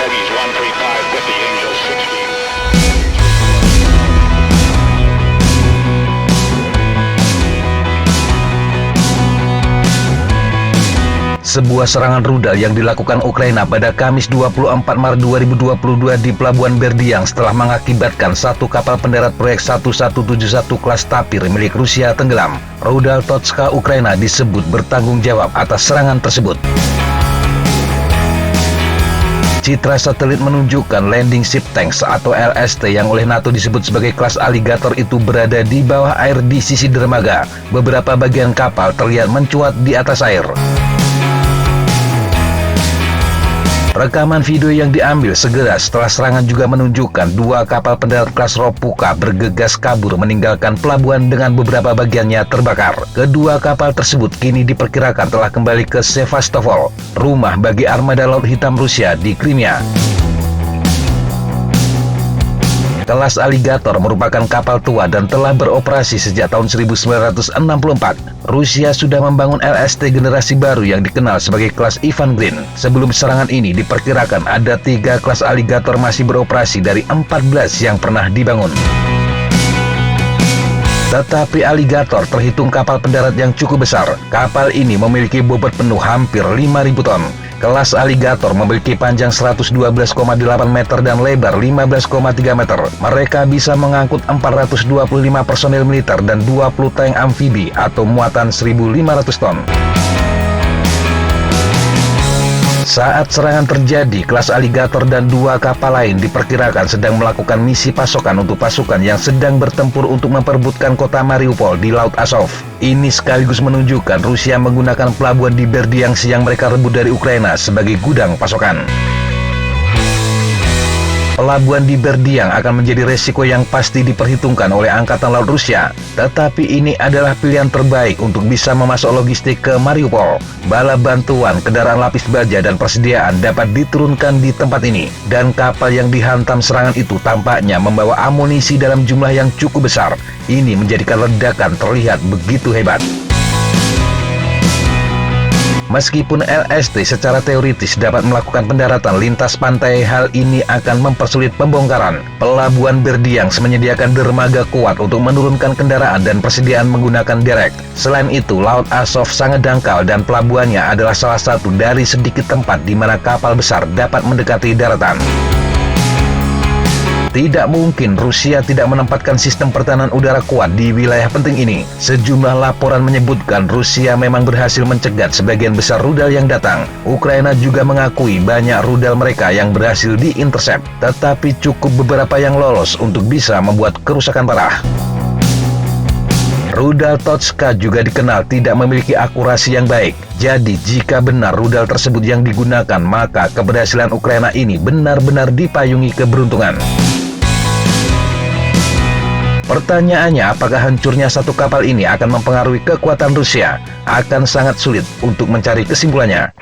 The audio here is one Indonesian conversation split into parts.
bogeys, 135, get the Angel 16. Sebuah serangan rudal yang dilakukan Ukraina pada Kamis 24 Maret 2022 di Pelabuhan Berdiang setelah mengakibatkan satu kapal pendarat proyek 1171 kelas Tapir milik Rusia tenggelam. Rudal Totska Ukraina disebut bertanggung jawab atas serangan tersebut. Citra satelit menunjukkan landing ship tanks atau LST yang oleh NATO disebut sebagai kelas Alligator itu berada di bawah air di sisi dermaga. Beberapa bagian kapal terlihat mencuat di atas air. Rekaman video yang diambil segera setelah serangan juga menunjukkan dua kapal pendarat kelas Ropuka bergegas kabur meninggalkan pelabuhan dengan beberapa bagiannya terbakar. Kedua kapal tersebut kini diperkirakan telah kembali ke Sevastopol, rumah bagi armada Laut Hitam Rusia di Crimea. Kelas Alligator merupakan kapal tua dan telah beroperasi sejak tahun 1964. Rusia sudah membangun LST generasi baru yang dikenal sebagai kelas Ivan Green. Sebelum serangan ini diperkirakan ada 3 kelas Alligator masih beroperasi dari 14 yang pernah dibangun. Tetapi Alligator terhitung kapal pendarat yang cukup besar. Kapal ini memiliki bobot penuh hampir 5.000 ton. Kelas Alligator memiliki panjang 112,8 meter dan lebar 15,3 meter. Mereka bisa mengangkut 425 personil militer dan 20 tank amfibi atau muatan 1.500 ton. Saat serangan terjadi, kelas Alligator dan 2 kapal lain diperkirakan sedang melakukan misi pasokan untuk pasukan yang sedang bertempur untuk memperebutkan kota Mariupol di Laut Azov. Ini sekaligus menunjukkan Rusia menggunakan pelabuhan di Berdiansk yang mereka rebut dari Ukraina sebagai gudang pasokan. Pelabuhan di Berdiansk akan menjadi resiko yang pasti diperhitungkan oleh Angkatan Laut Rusia. Tetapi ini adalah pilihan terbaik untuk bisa memasok logistik ke Mariupol. Bala bantuan, kendaraan lapis baja, dan persediaan dapat diturunkan di tempat ini. Dan kapal yang dihantam serangan itu tampaknya membawa amunisi dalam jumlah yang cukup besar. Ini menjadikan ledakan terlihat begitu hebat. Meskipun LST secara teoritis dapat melakukan pendaratan lintas pantai, hal ini akan mempersulit pembongkaran. Pelabuhan Berdiansk menyediakan dermaga kuat untuk menurunkan kendaraan dan persediaan menggunakan derek. Selain itu, Laut Azov sangat dangkal dan pelabuhannya adalah salah satu dari sedikit tempat di mana kapal besar dapat mendekati daratan. Tidak mungkin Rusia tidak menempatkan sistem pertahanan udara kuat di wilayah penting ini. Sejumlah laporan menyebutkan Rusia memang berhasil mencegat sebagian besar rudal yang datang. Ukraina juga mengakui banyak rudal mereka yang berhasil diintersep, tetapi cukup beberapa yang lolos untuk bisa membuat kerusakan parah. Rudal Totska juga dikenal tidak memiliki akurasi yang baik. Jadi jika benar rudal tersebut yang digunakan, maka keberhasilan Ukraina ini benar-benar dipayungi keberuntungan. Pertanyaannya, apakah hancurnya satu kapal ini akan mempengaruhi kekuatan Rusia? Akan sangat sulit untuk mencari kesimpulannya.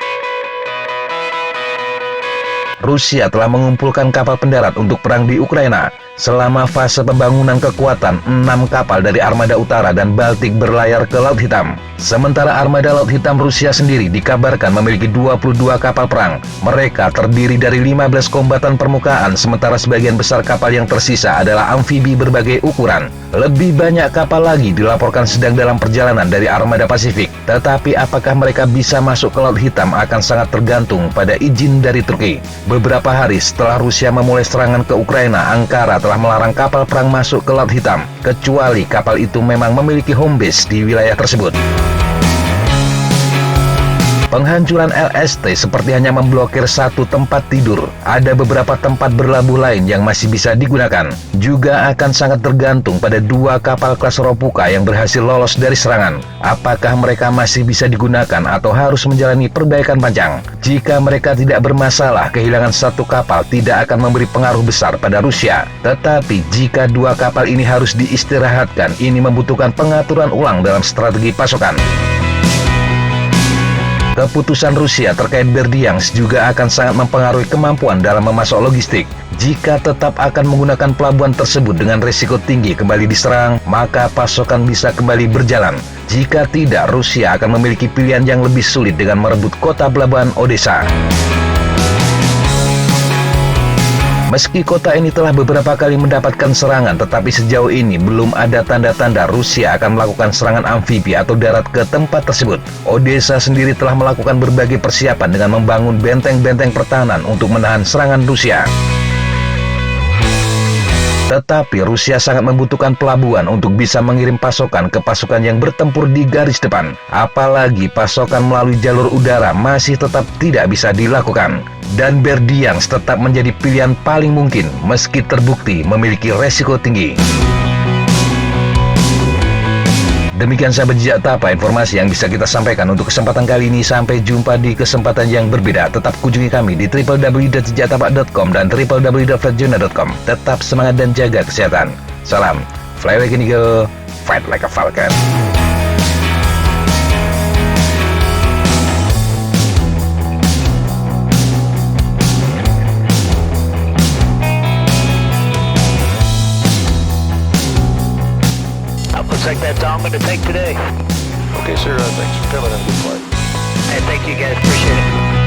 Rusia telah mengumpulkan kapal pendarat untuk perang di Ukraina. Selama fase pembangunan kekuatan, 6 kapal dari Armada Utara dan Baltik berlayar ke Laut Hitam. Sementara Armada Laut Hitam Rusia sendiri dikabarkan memiliki 22 kapal perang. Mereka terdiri dari 15 kombatan permukaan, sementara sebagian besar kapal yang tersisa adalah amfibi berbagai ukuran. Lebih banyak kapal lagi dilaporkan sedang dalam perjalanan dari Armada Pasifik. Tetapi apakah mereka bisa masuk ke Laut Hitam akan sangat tergantung pada izin dari Turki. Beberapa hari setelah Rusia memulai serangan ke Ukraina, Ankara telah melarang kapal perang masuk ke Laut Hitam, kecuali kapal itu memang memiliki home base di wilayah tersebut. Penghancuran LST seperti hanya memblokir satu tempat tidur. Ada beberapa tempat berlabuh lain yang masih bisa digunakan. Juga akan sangat tergantung pada 2 kapal kelas Ropuka yang berhasil lolos dari serangan. Apakah mereka masih bisa digunakan atau harus menjalani perbaikan panjang? Jika mereka tidak bermasalah, kehilangan satu kapal tidak akan memberi pengaruh besar pada Rusia. Tetapi jika 2 kapal ini harus diistirahatkan, ini membutuhkan pengaturan ulang dalam strategi pasokan. Keputusan Rusia terkait Berdiansk juga akan sangat mempengaruhi kemampuan dalam memasok logistik. Jika tetap akan menggunakan pelabuhan tersebut dengan risiko tinggi kembali diserang, maka pasokan bisa kembali berjalan. Jika tidak, Rusia akan memiliki pilihan yang lebih sulit dengan merebut kota pelabuhan Odessa. Meski kota ini telah beberapa kali mendapatkan serangan, tetapi sejauh ini belum ada tanda-tanda Rusia akan melakukan serangan amfibi atau darat ke tempat tersebut. Odessa sendiri telah melakukan berbagai persiapan dengan membangun benteng-benteng pertahanan untuk menahan serangan Rusia. Tetapi Rusia sangat membutuhkan pelabuhan untuk bisa mengirim pasokan ke pasukan yang bertempur di garis depan. Apalagi pasokan melalui jalur udara masih tetap tidak bisa dilakukan. Dan Berdyansk tetap menjadi pilihan paling mungkin meski terbukti memiliki resiko tinggi. Demikian sahabat Jejak Tapa informasi yang bisa kita sampaikan untuk kesempatan kali ini. Sampai jumpa di kesempatan yang berbeda. Tetap kunjungi kami di www.jejaktapak.com dan www.flightjournal.com. Tetap semangat dan jaga kesehatan. Salam, fly like an eagle, fight like a falcon. Looks like that's all I'm going to take today. Okay, sir. Thanks for coming in. Good flight. Hey, thank you guys. Appreciate it.